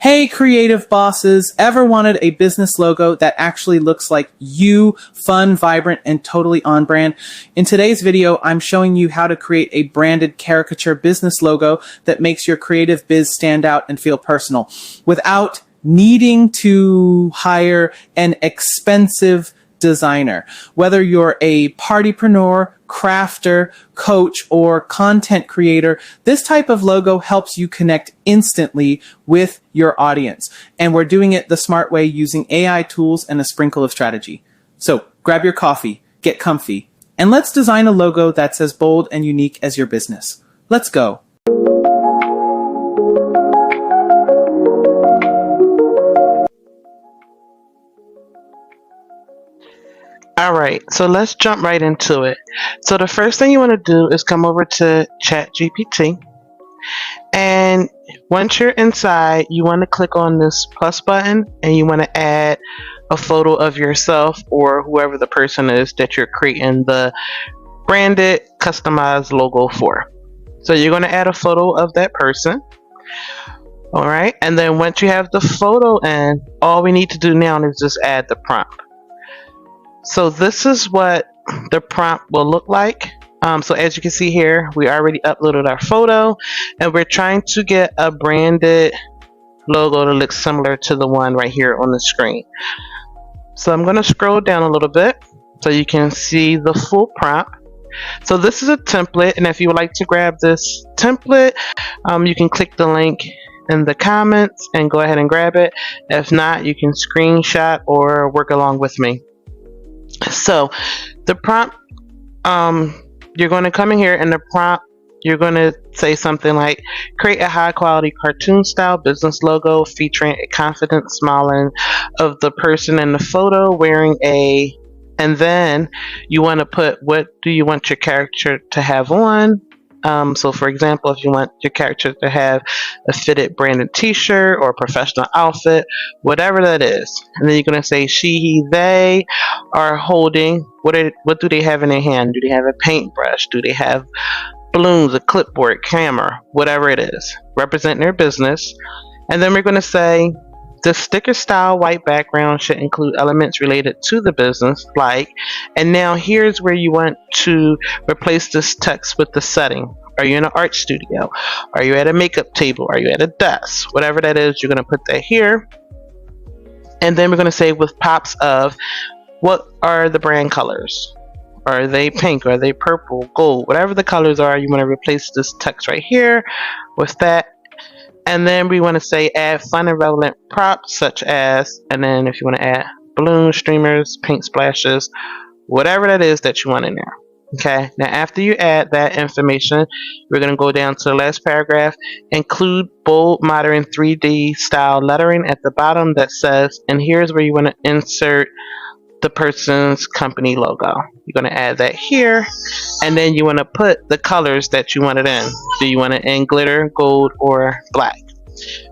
Hey, creative bosses, ever wanted a business logo that actually looks like you, fun, vibrant, and totally on brand? In today's video, I'm showing you how to create a branded caricature business logo that makes your creative biz stand out and feel personal without needing to hire an expensive designer. Whether you're a partypreneur, crafter, coach, or content creator, this type of logo helps you connect instantly with your audience. And we're doing it the smart way using AI tools and a sprinkle of strategy. So grab your coffee, get comfy, and let's design a logo that's as bold and unique as your business. Let's go. All right, so let's jump right into it. So the first thing you want to do is come over to ChatGPT, and once you're inside, you want to click on this plus button and you want to add a photo of yourself or whoever the person is that you're creating the branded customized logo for. So you're going to add a photo of that person. All right, and then once you have the photo in, all we need to do now is just add the prompt. So this is what the prompt will look like. So as you can see here, we already uploaded our photo and we're trying to get a branded logo to look similar to the one right here on the screen. So I'm going to scroll down a little bit so you can see the full prompt. So this is a template, and if you would like to grab this template, you can click the link in the comments and go ahead and grab it. If not, you can screenshot or work along with me. So the prompt, you're going to come in here and the prompt, you're going to say something like, create a high quality cartoon style business logo featuring a confident smiling of the person in the photo wearing a, and then you want to put, what do you want your character to have on? So for example, if you want your character to have a fitted branded t-shirt or a professional outfit, whatever that is, and then you're going to say she, he, they are holding, what do they have in their hand? Do they have a paintbrush? Do they have balloons, a clipboard, camera, whatever it is, representing their business. And then we're going to say the sticker style white background should include elements related to the business, like, and now here's where you want to replace this text with the setting. Are you in an art studio? Are you at a makeup table? Are you at a desk? Whatever that is, you're going to put that here. And then we're going to say with pops of, what are the brand colors? Are they pink? Are they purple, gold? Whatever the colors are, you want to replace this text right here with that. And then we want to say add fun and relevant props such as, and then if you want to add balloons, streamers, paint splashes, whatever that is that you want in there. Okay, now after you add that information, we're going to go down to the last paragraph, include bold, modern 3D style lettering at the bottom that says, and here's where you want to insert the person's company logo. You're going to add that here, and then you want to put the colors that you want it in. Do you want it in glitter, gold, or black?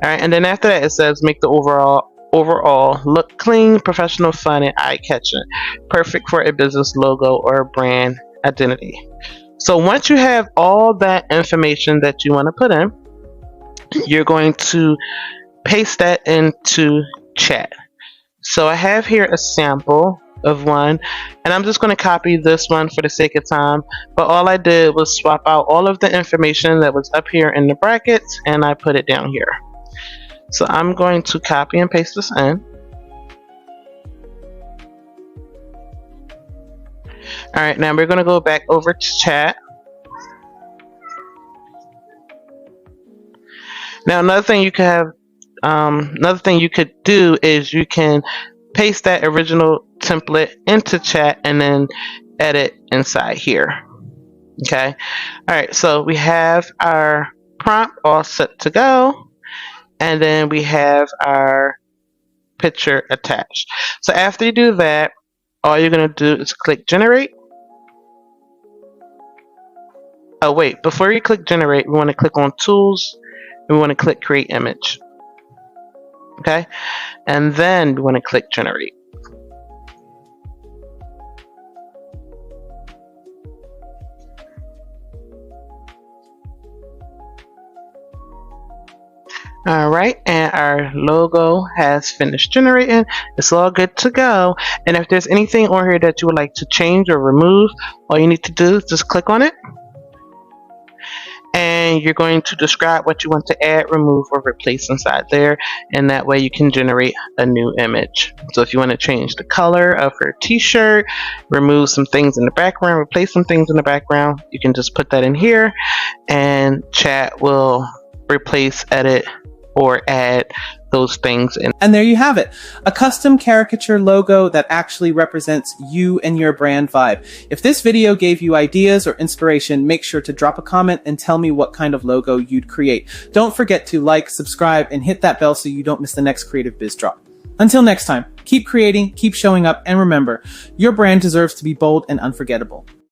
All right, and then after that it says make the overall look clean, professional, fun, and eye-catching, perfect for a business logo or brand identity. So once you have all that information that you want to put in, you're going to paste that into chat. So I have here a sample of one, and I'm just going to copy this one for the sake of time, but all I did was swap out all of the information that was up here in the brackets and I put it down here. So I'm going to copy and paste this in. Alright, now we're going to go back over to chat. Now another thing you could do is you can paste that original template into chat and then edit inside here. Okay. All right. So we have our prompt all set to go, and then we have our picture attached. So after you do that, all you're going to do is click generate. Oh wait, before you click generate, we want to click on tools and we want to click create image. Okay, and then we want to click generate. All Alright, and our logo has finished generating. It's all good to go. And if there's anything on here that you would like to change or remove, all you need to do is just click on it. And you're going to describe what you want to add, remove, or replace inside there. And that way you can generate a new image. So if you want to change the color of her t-shirt, remove some things in the background, replace some things in the background, you can just put that in here and chat will replace, edit, or add those things in. And there you have it, a custom caricature logo that actually represents you and your brand vibe. If this video gave you ideas or inspiration, make sure to drop a comment and tell me what kind of logo you'd create. Don't forget to like, subscribe, and hit that bell so you don't miss the next Creative Biz Drop. Until next time, keep creating, keep showing up, and remember, your brand deserves to be bold and unforgettable.